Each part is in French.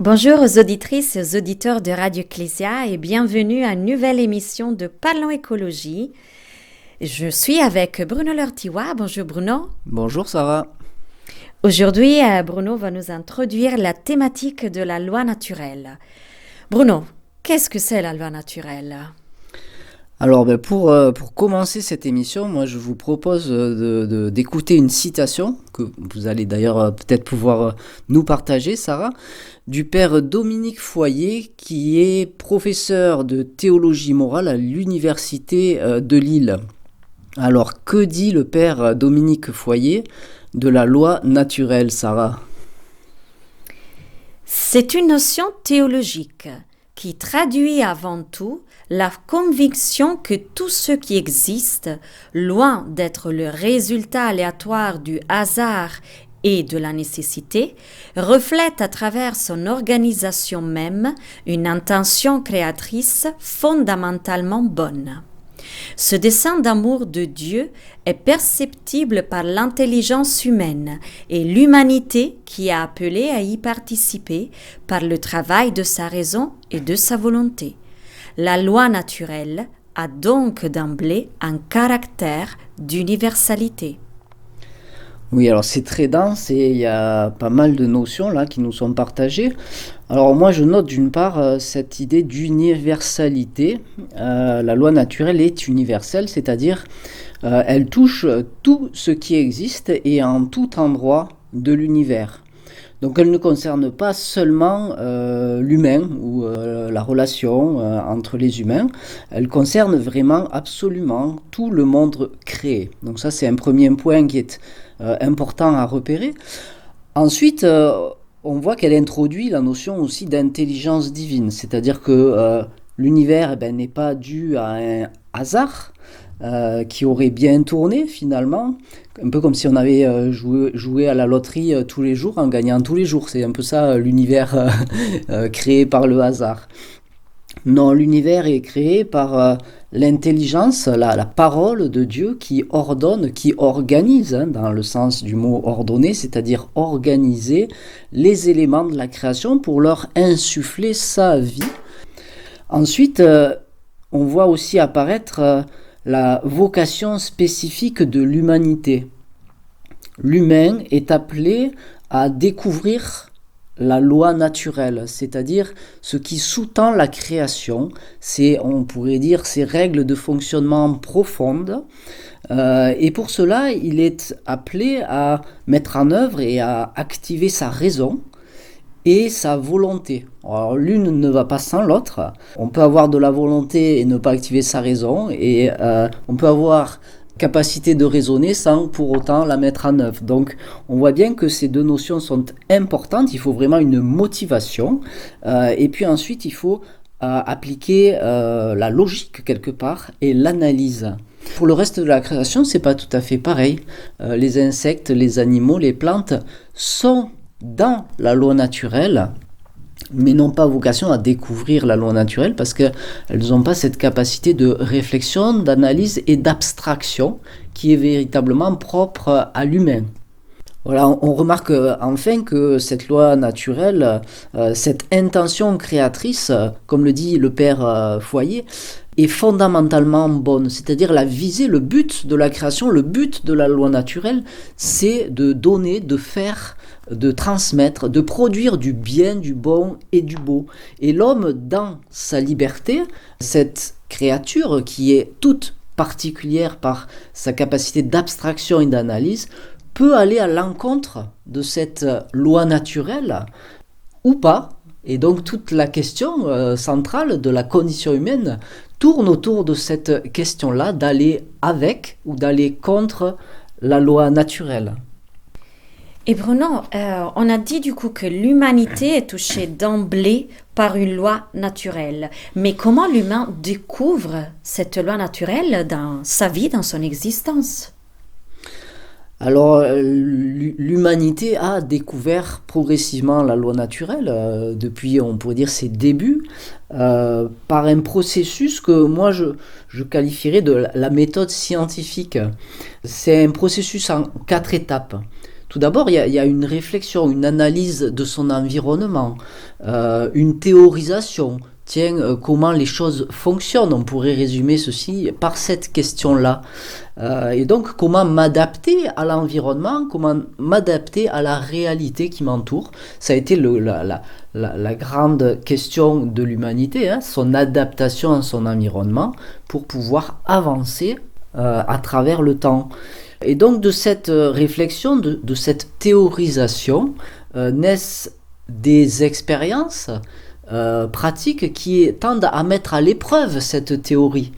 Bonjour aux auditrices et aux auditeurs de Radio Ecclésia et bienvenue à une nouvelle émission de Parlons Écologie. Je suis avec Bruno Lortiwa. Bonjour Bruno. Bonjour Sarah. Aujourd'hui, Bruno va nous introduire la thématique de la loi naturelle. Bruno, qu'est-ce que c'est la loi naturelle ? Alors pour commencer cette émission, moi je vous propose d'écouter une citation que vous allez d'ailleurs peut-être pouvoir nous partager, Sarah, du père Dominique Foyer, qui est professeur de théologie morale à l'université de Lille. Alors que dit le père Dominique Foyer de la loi naturelle, Sarah ? C'est une notion théologique qui traduit avant tout la conviction que tout ce qui existe, loin d'être le résultat aléatoire du hasard et de la nécessité, reflète à travers son organisation même une intention créatrice fondamentalement bonne. Ce dessein d'amour de Dieu est perceptible par l'intelligence humaine et l'humanité qui est appelée à y participer par le travail de sa raison et de sa volonté. La loi naturelle a donc d'emblée un caractère d'universalité. Oui, alors c'est très dense et il y a pas mal de notions là qui nous sont partagées. Alors moi je note d'une part cette idée d'universalité. La loi naturelle est universelle, c'est-à-dire elle touche tout ce qui existe et en tout endroit de l'univers. Donc elle ne concerne pas seulement l'humain ou la relation entre les humains, elle concerne vraiment absolument tout le monde créé. Donc ça c'est un premier point qui est important à repérer. Ensuite, on voit qu'elle introduit la notion aussi d'intelligence divine, c'est-à-dire que l'univers n'est pas dû à un hasard qui aurait bien tourné finalement, un peu comme si on avait joué à la loterie tous les jours en gagnant tous les jours. C'est un peu ça l'univers créé par le hasard. Non, l'univers est créé par l'intelligence, la parole de Dieu qui ordonne, qui organise, dans le sens du mot ordonner, c'est-à-dire organiser les éléments de la création pour leur insuffler sa vie. Ensuite, on voit aussi apparaître la vocation spécifique de l'humanité. L'humain est appelé à découvrir la loi naturelle, c'est-à-dire ce qui sous-tend la création, on pourrait dire, ces règles de fonctionnement profondes. Et pour cela, il est appelé à mettre en œuvre et à activer sa raison et sa volonté. Alors l'une ne va pas sans l'autre. On peut avoir de la volonté et ne pas activer sa raison, et on peut avoir capacité de raisonner sans pour autant la mettre en œuvre. Donc on voit bien que ces deux notions sont importantes, il faut vraiment une motivation, et puis ensuite il faut appliquer la logique quelque part et l'analyse. Pour le reste de la création, c'est pas tout à fait pareil. Les insectes, les animaux, les plantes sont dans la loi naturelle, mais n'ont pas vocation à découvrir la loi naturelle parce qu'elles n'ont pas cette capacité de réflexion, d'analyse et d'abstraction qui est véritablement propre à l'humain. Voilà, on remarque enfin que cette loi naturelle, cette intention créatrice, comme le dit le père Foyer, est fondamentalement bonne, c'est-à-dire la visée, le but de la création, le but de la loi naturelle, c'est de donner, de faire, de transmettre, de produire du bien, du bon et du beau. Et l'homme, dans sa liberté, cette créature qui est toute particulière par sa capacité d'abstraction et d'analyse, peut aller à l'encontre de cette loi naturelle ou pas. Et donc toute la question centrale de la condition humaine tourne autour de cette question-là, d'aller avec ou d'aller contre la loi naturelle. Et Bruno, on a dit du coup que l'humanité est touchée d'emblée par une loi naturelle. Mais comment l'humain découvre cette loi naturelle dans sa vie, dans son existence ? Alors, l'humanité a découvert progressivement la loi naturelle depuis, on pourrait dire, ses débuts, par un processus que moi je qualifierais de la méthode scientifique. C'est un processus en 4 étapes. Tout d'abord, il y a une réflexion, une analyse de son environnement, une théorisation. Tiens, comment les choses fonctionnent? On pourrait résumer ceci par cette question-là. Et donc, comment m'adapter à l'environnement, comment m'adapter à la réalité qui m'entoure? Ça a été la grande question de l'humanité, hein, son adaptation à son environnement pour pouvoir avancer à travers le temps. Et donc, de cette réflexion, de cette théorisation, naissent des expériences pratiques qui tendent à mettre à l'épreuve cette théorie.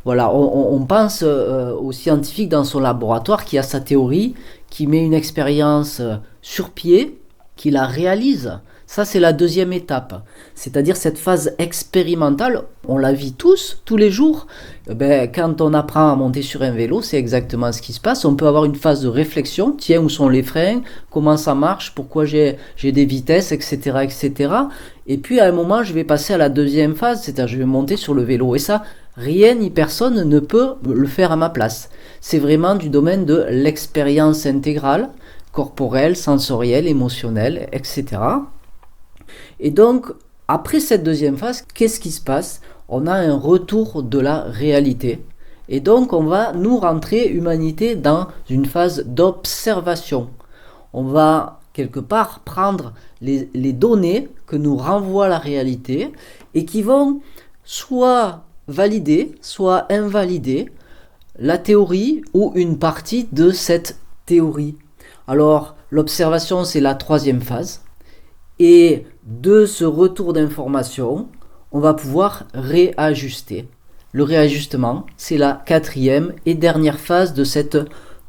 Voilà, on pense au scientifique dans son laboratoire qui a sa théorie, qui met une expérience sur pied, qui la réalise. Ça, c'est la deuxième étape. C'est-à-dire cette phase expérimentale, on la vit tous les jours. Quand on apprend à monter sur un vélo, c'est exactement ce qui se passe. On peut avoir une phase de réflexion. Tiens, où sont les freins? Comment ça marche? Pourquoi j'ai des vitesses, etc., etc. Et puis, à un moment, je vais passer à la deuxième phase, c'est-à-dire je vais monter sur le vélo. Et ça, rien ni personne ne peut le faire à ma place. C'est vraiment du domaine de l'expérience intégrale, corporelle, sensorielle, émotionnelle, etc. Et donc, après cette deuxième phase, qu'est-ce qui se passe? On a un retour de la réalité. Et donc, on va nous rentrer, humanité, dans une phase d'observation. On va, quelque part, prendre les données que nous renvoie la réalité et qui vont soit valider, soit invalider la théorie ou une partie de cette théorie. Alors, l'observation, c'est la troisième phase. Et de ce retour d'information, on va pouvoir réajuster. Le réajustement, c'est la quatrième et dernière phase de cette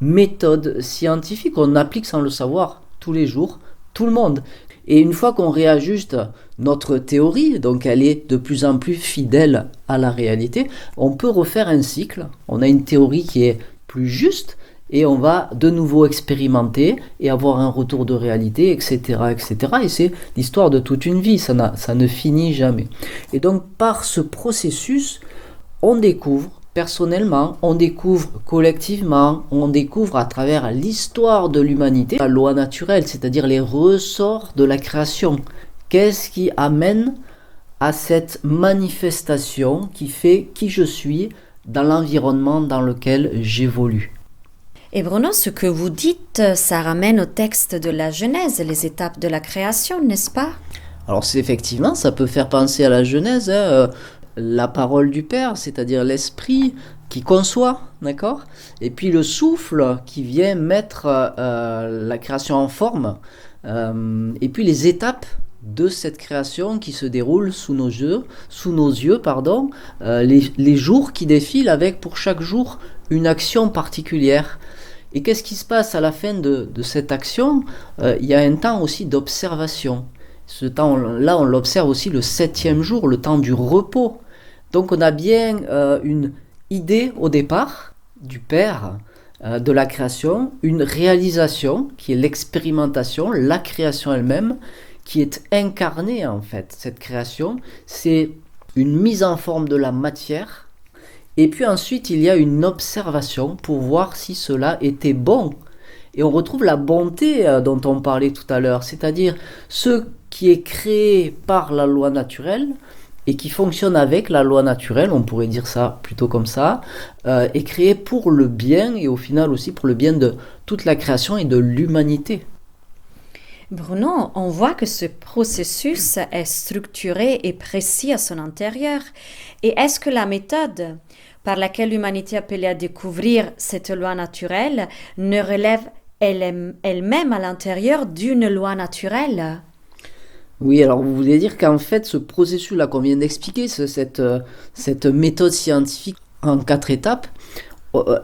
méthode scientifique qu'on applique sans le savoir tous les jours, tout le monde. Et une fois qu'on réajuste notre théorie, donc elle est de plus en plus fidèle à la réalité, on peut refaire un cycle. On a une théorie qui est plus juste, et on va de nouveau expérimenter et avoir un retour de réalité, etc., etc. Et c'est l'histoire de toute une vie, ça ne finit jamais. Et donc par ce processus, on découvre personnellement, on découvre collectivement, on découvre à travers l'histoire de l'humanité la loi naturelle, c'est-à-dire les ressorts de la création. Qu'est-ce qui amène à cette manifestation qui fait qui je suis dans l'environnement dans lequel j'évolue? Et Bruno, ce que vous dites, ça ramène au texte de la Genèse, les étapes de la création, n'est-ce pas? Alors effectivement, ça peut faire penser à la Genèse, hein, la parole du Père, c'est-à-dire l'esprit qui conçoit, d'accord? Et puis le souffle qui vient mettre la création en forme, et puis les étapes de cette création qui se déroule sous nos yeux, les jours qui défilent avec pour chaque jour une action particulière. Et qu'est-ce qui se passe à la fin de cette action? Il y a un temps aussi d'observation. Ce temps-là, on l'observe aussi le 7e jour, le temps du repos. Donc on a bien une idée au départ du Père, de la création, une réalisation qui est l'expérimentation, la création elle-même, qui est incarnée en fait. Cette création, c'est une mise en forme de la matière. Et puis ensuite, il y a une observation pour voir si cela était bon. Et on retrouve la bonté dont on parlait tout à l'heure, c'est-à-dire ce qui est créé par la loi naturelle et qui fonctionne avec la loi naturelle, on pourrait dire ça plutôt comme ça, est créé pour le bien et au final aussi pour le bien de toute la création et de l'humanité. Bruno, on voit que ce processus est structuré et précis à son intérieur. Et est-ce que la méthode par laquelle l'humanité est appelée à découvrir cette loi naturelle ne relève elle-même à l'intérieur d'une loi naturelle? Oui, alors vous voulez dire qu'en fait, ce processus-là qu'on vient d'expliquer, cette méthode scientifique en 4 étapes,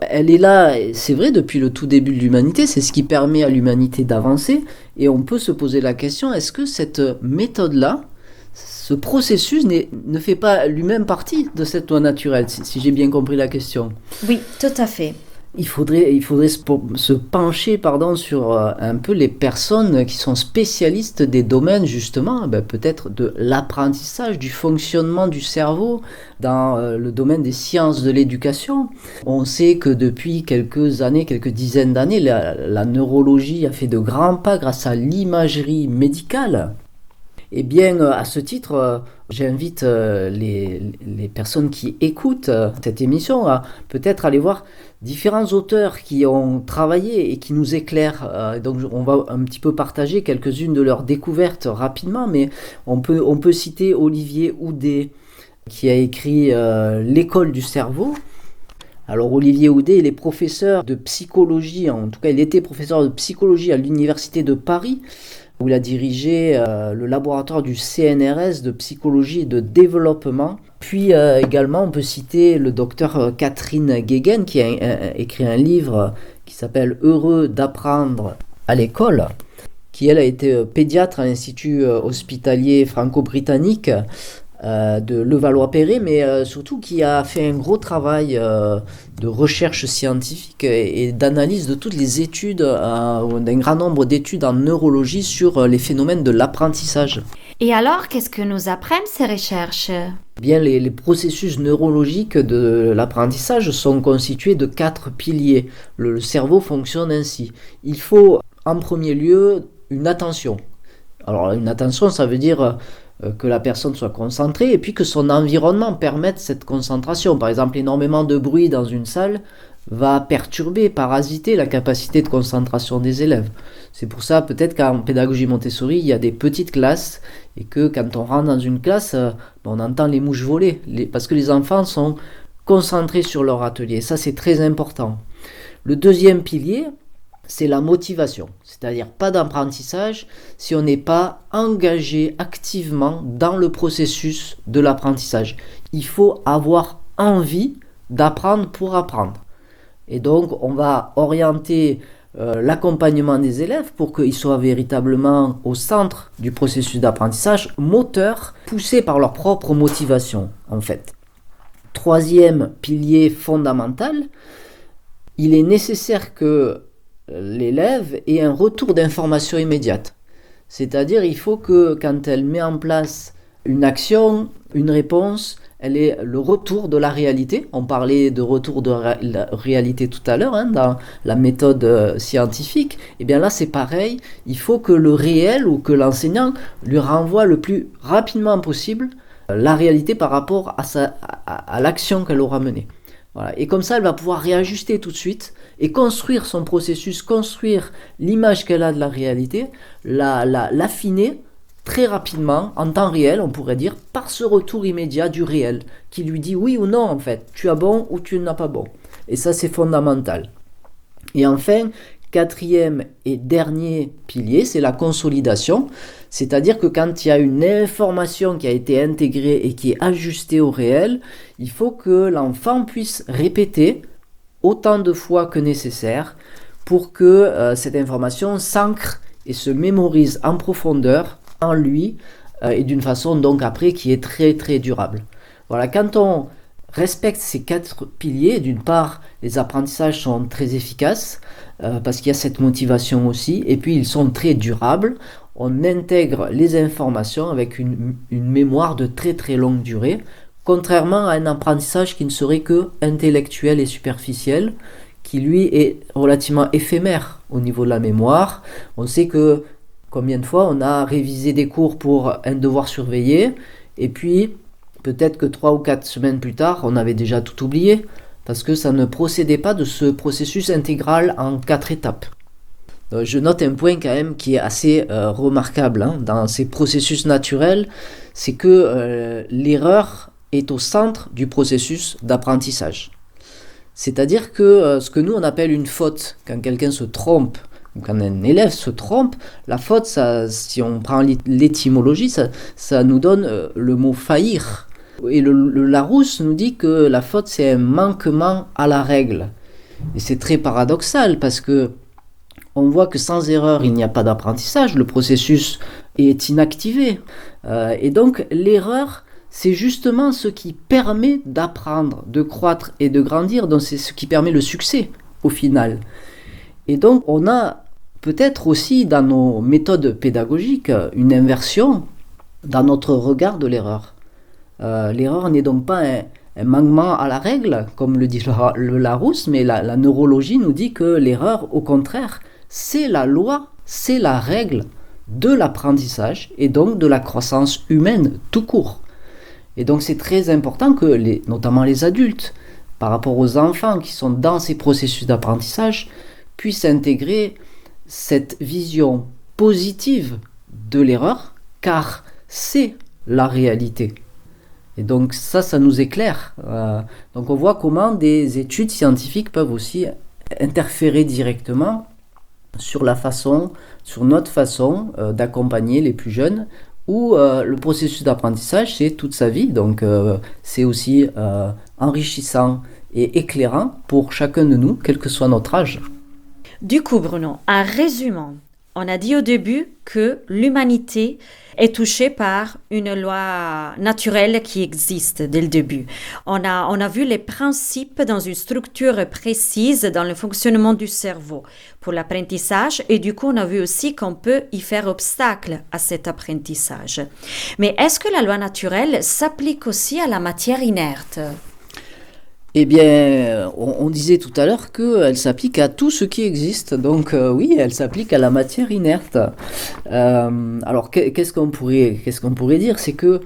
elle est là, c'est vrai, depuis le tout début de l'humanité, c'est ce qui permet à l'humanité d'avancer, et on peut se poser la question, est-ce que cette méthode-là, ce processus ne fait pas lui-même partie de cette loi naturelle, si j'ai bien compris la question? Oui, tout à fait. Il faudrait se pencher sur un peu les personnes qui sont spécialistes des domaines justement, peut-être de l'apprentissage, du fonctionnement du cerveau dans le domaine des sciences de l'éducation. On sait que depuis quelques années, quelques dizaines d'années, la neurologie a fait de grands pas grâce à l'imagerie médicale. Eh bien, à ce titre, j'invite les personnes qui écoutent cette émission à peut-être aller voir différents auteurs qui ont travaillé et qui nous éclairent. Donc, on va un petit peu partager quelques-unes de leurs découvertes rapidement, mais on peut citer Olivier Houdet, qui a écrit L'école du cerveau. Alors Olivier Houdet, il est professeur de psychologie, en tout cas il était professeur de psychologie à l'Université de Paris, où il a dirigé le laboratoire du CNRS de psychologie et de développement. Puis également, on peut citer le docteur Catherine Guéguen, qui a écrit un livre qui s'appelle « Heureux d'apprendre à l'école », qui elle a été pédiatre à l'Institut hospitalier franco-britannique de Levallois-Perret, mais surtout qui a fait un gros travail de recherche scientifique et d'analyse de toutes les études, d'un grand nombre d'études en neurologie sur les phénomènes de l'apprentissage. Et alors, qu'est-ce que nous apprennent ces recherches? Bien, les processus neurologiques de l'apprentissage sont constitués de 4 piliers. Le cerveau fonctionne ainsi. Il faut en premier lieu une attention. Alors une attention, ça veut dire que la personne soit concentrée et puis que son environnement permette cette concentration. Par exemple, énormément de bruit dans une salle va perturber, parasiter la capacité de concentration des élèves. C'est pour ça peut-être qu'en pédagogie Montessori, il y a des petites classes et que quand on rentre dans une classe, on entend les mouches voler parce que les enfants sont concentrés sur leur atelier. Ça, c'est très important. Le deuxième pilier, c'est la motivation, c'est-à-dire pas d'apprentissage si on n'est pas engagé activement dans le processus de l'apprentissage. Il faut avoir envie d'apprendre pour apprendre. Et donc, on va orienter l'accompagnement des élèves pour qu'ils soient véritablement au centre du processus d'apprentissage, moteurs, poussés par leur propre motivation, en fait. Troisième pilier fondamental, il est nécessaire que l'élève ait un retour d'information immédiate. C'est-à-dire, il faut que quand elle met en place une action, une réponse, elle ait le retour de la réalité. On parlait de retour de la réalité tout à l'heure, dans la méthode scientifique. Et bien là, c'est pareil. Il faut que le réel ou que l'enseignant lui renvoie le plus rapidement possible la réalité par rapport à l'action qu'elle aura menée. Voilà. Et comme ça, elle va pouvoir réajuster tout de suite et construire son processus, construire l'image qu'elle a de la réalité, l'affiner très rapidement, en temps réel, on pourrait dire, par ce retour immédiat du réel, qui lui dit oui ou non, en fait, tu as bon ou tu n'as pas bon. Et ça, c'est fondamental. Et enfin, quatrième et dernier pilier, c'est la consolidation, c'est-à-dire que quand il y a une information qui a été intégrée et qui est ajustée au réel, il faut que l'enfant puisse répéter autant de fois que nécessaire pour que cette information s'ancre et se mémorise en profondeur en lui et d'une façon donc après qui est très très durable. Voilà, quand on respecte ces 4 piliers, d'une part les apprentissages sont très efficaces parce qu'il y a cette motivation aussi et puis ils sont très durables, on intègre les informations avec une mémoire de très très longue durée, contrairement à un apprentissage qui ne serait que intellectuel et superficiel, qui lui est relativement éphémère au niveau de la mémoire. On sait que combien de fois on a révisé des cours pour un devoir surveillé, et puis peut-être que 3 ou 4 semaines plus tard, on avait déjà tout oublié, parce que ça ne procédait pas de ce processus intégral en 4 étapes. Je note un point quand même qui est assez remarquable dans ces processus naturels, c'est que l'erreur est au centre du processus d'apprentissage. C'est-à-dire que ce que nous on appelle une faute, quand quelqu'un se trompe, ou quand un élève se trompe, la faute, ça, si on prend l'étymologie, ça nous donne le mot faillir. Et le Larousse nous dit que la faute c'est un manquement à la règle. Et c'est très paradoxal parce que on voit que sans erreur il n'y a pas d'apprentissage, le processus est inactivé. Et donc l'erreur, c'est justement ce qui permet d'apprendre, de croître et de grandir, donc c'est ce qui permet le succès au final. Et donc on a peut-être aussi dans nos méthodes pédagogiques une inversion dans notre regard de l'erreur. L'erreur n'est donc pas un manquement à la règle, comme le dit le Larousse, mais la neurologie nous dit que l'erreur, au contraire, c'est la loi, c'est la règle de l'apprentissage et donc de la croissance humaine tout court. Et donc c'est très important que, notamment les adultes, par rapport aux enfants qui sont dans ces processus d'apprentissage, puissent intégrer cette vision positive de l'erreur, car c'est la réalité. Et donc ça nous éclaire. Donc on voit comment des études scientifiques peuvent aussi interférer directement sur notre façon d'accompagner les plus jeunes, où le processus d'apprentissage, c'est toute sa vie. Donc c'est aussi enrichissant et éclairant pour chacun de nous, quel que soit notre âge. Du coup, Bruno, en résumant, on a dit au début que l'humanité est touchée par une loi naturelle qui existe dès le début. On a vu les principes dans une structure précise dans le fonctionnement du cerveau pour l'apprentissage et du coup on a vu aussi qu'on peut y faire obstacle à cet apprentissage. Mais est-ce que la loi naturelle s'applique aussi à la matière inerte ? Eh bien, on disait tout à l'heure qu'elle s'applique à tout ce qui existe. Donc oui, elle s'applique à la matière inerte. Alors qu'est-ce qu'on pourrait dire? C'est que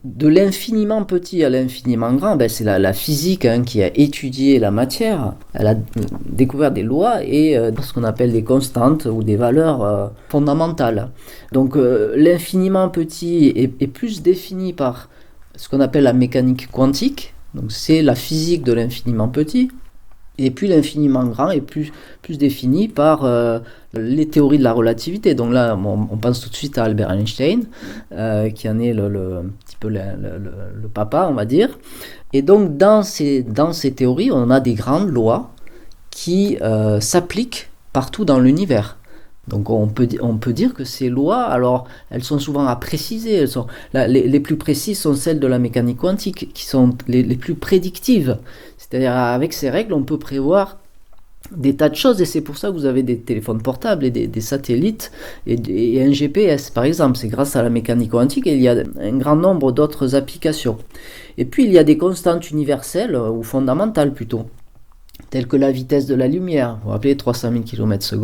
de l'infiniment petit à l'infiniment grand, c'est la physique qui a étudié la matière. Elle a découvert des lois et ce qu'on appelle des constantes ou des valeurs fondamentales. Donc l'infiniment petit est plus défini par ce qu'on appelle la mécanique quantique. Donc c'est la physique de l'infiniment petit, et puis l'infiniment grand est plus défini par les théories de la relativité. Donc là, on pense tout de suite à Albert Einstein, qui en est un petit peu le papa, on va dire. Et donc dans ces théories, on a des grandes lois qui s'appliquent partout dans l'univers. Donc on peut dire que ces lois, alors elles sont souvent à préciser, les plus précises sont celles de la mécanique quantique, qui sont les plus prédictives. C'est-à-dire avec ces règles, on peut prévoir des tas de choses, et c'est pour ça que vous avez des téléphones portables et des satellites et un GPS par exemple. C'est grâce à la mécanique quantique, et il y a un grand nombre d'autres applications. Et puis il y a des constantes universelles, ou fondamentales plutôt, telles que la vitesse de la lumière, vous vous rappelez 300 000 km/s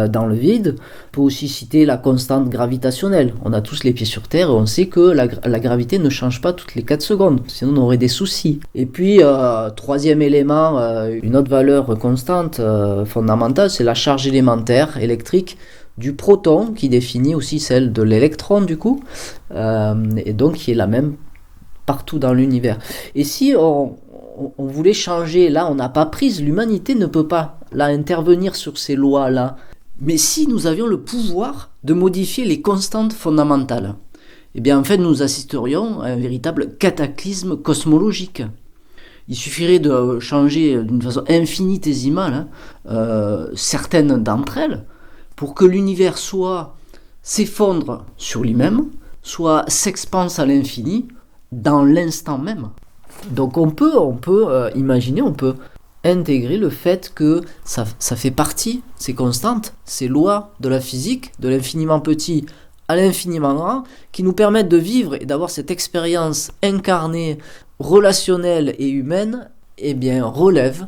dans le vide. On peut aussi citer la constante gravitationnelle. On a tous les pieds sur Terre et on sait que la gravité ne change pas toutes les 4 secondes, sinon on aurait des soucis. Et puis, troisième élément, une autre valeur constante fondamentale, c'est la charge élémentaire électrique du proton, qui définit aussi celle de l'électron du coup, et donc qui est la même partout dans l'univers. Et si on voulait changer, là on n'a pas prise, l'humanité ne peut pas là intervenir sur ces lois-là. Mais si nous avions le pouvoir de modifier les constantes fondamentales, eh bien en fait nous assisterions à un véritable cataclysme cosmologique. Il suffirait de changer d'une façon infinitésimale certaines d'entre elles pour que l'univers soit s'effondre sur lui-même, soit s'expanse à l'infini dans l'instant même. Donc on peut imaginer, on peut intégrer le fait que ça fait partie, ces constantes, ces lois de la physique, de l'infiniment petit à l'infiniment grand, qui nous permettent de vivre et d'avoir cette expérience incarnée, relationnelle et humaine, eh bien relève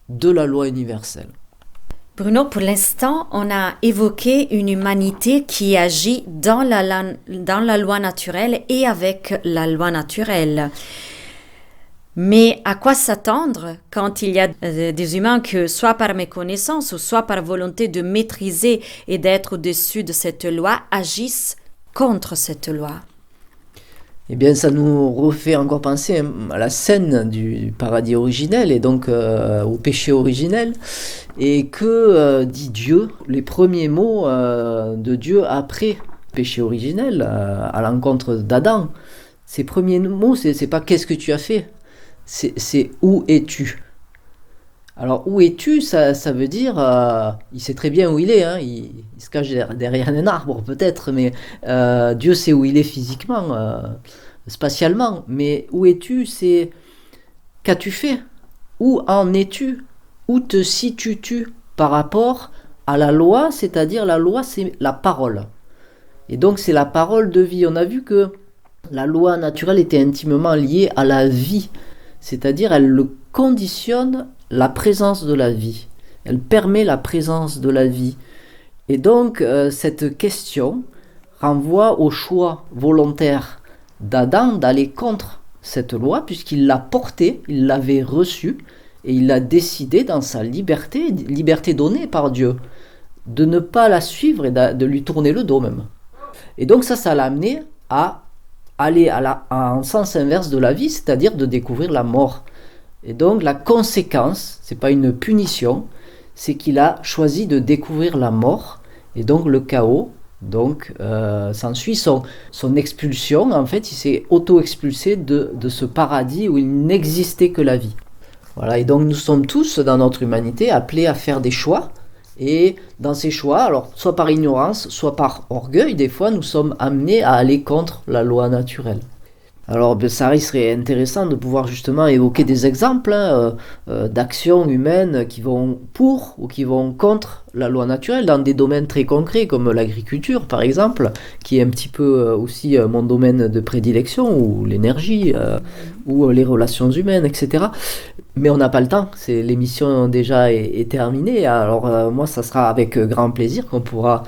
de la loi universelle. Bruno, pour l'instant, on a évoqué une humanité qui agit dans la loi naturelle et avec la loi naturelle. Mais à quoi s'attendre quand il y a des humains que, soit par méconnaissance ou soit par volonté de maîtriser et d'être au-dessus de cette loi, agissent contre cette loi? Eh bien, ça nous refait encore penser à la scène du paradis originel et donc au péché originel. Et que dit Dieu, les premiers mots de Dieu après le péché originel, à l'encontre d'Adam, ces premiers mots, c'est pas qu'est-ce que tu as fait, c'est où es-tu. Alors où es-tu, ça veut dire, il sait très bien où il est, il se cache derrière un arbre peut-être, mais Dieu sait où il est physiquement, spatialement, mais où es-tu, c'est qu'as-tu fait, où en es-tu, où te situes-tu par rapport à la loi, c'est-à-dire la loi, c'est la parole. Et donc c'est la parole de vie. On a vu que la loi naturelle était intimement liée à la vie, c'est-à-dire elle le conditionne la présence de la vie. Elle permet la présence de la vie. Et donc cette question renvoie au choix volontaire d'Adam d'aller contre cette loi, puisqu'il l'a portée, il l'avait reçue, et il a décidé dans sa liberté donnée par Dieu, de ne pas la suivre et de lui tourner le dos même. Et donc ça l'a amené à aller en sens inverse de la vie, c'est-à-dire de découvrir la mort. Et donc la conséquence, c'est pas une punition, c'est qu'il a choisi de découvrir la mort, et donc le chaos. Donc s'ensuit son expulsion. En fait, il s'est auto-expulsé de ce paradis où il n'existait que la vie. Voilà, et donc nous sommes tous dans notre humanité appelés à faire des choix. Et dans ces choix, alors soit par ignorance, soit par orgueil, des fois nous sommes amenés à aller contre la loi naturelle. Alors ça serait intéressant de pouvoir justement évoquer des exemples d'actions humaines qui vont pour ou qui vont contre la loi naturelle dans des domaines très concrets comme l'agriculture par exemple, qui est un petit peu aussi mon domaine de prédilection, ou l'énergie, ou les relations humaines, etc. Mais on n'a pas le temps, l'émission déjà est terminée, alors moi ça sera avec grand plaisir qu'on pourra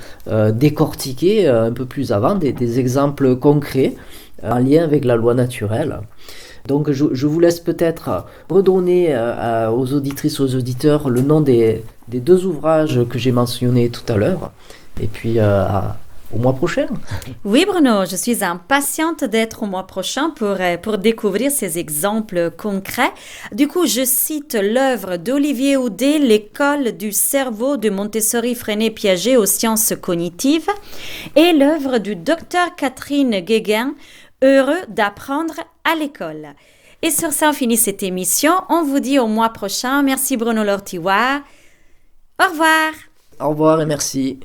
décortiquer un peu plus avant des exemples concrets en lien avec la loi naturelle. Donc je vous laisse peut-être redonner aux auditrices, aux auditeurs le nom des deux ouvrages que j'ai mentionnés tout à l'heure. Et puis au mois prochain. Oui Bruno, je suis impatiente d'être au mois prochain pour découvrir ces exemples concrets. Du coup, je cite l'œuvre d'Olivier Houdet, L'école du cerveau de Montessori Freinet-Piaget aux sciences cognitives, et l'œuvre du docteur Catherine Guéguen, Heureux d'apprendre à l'école. Et sur ça, on finit cette émission. On vous dit au mois prochain. Merci Bruno Lortiwa. Au revoir. Au revoir et merci.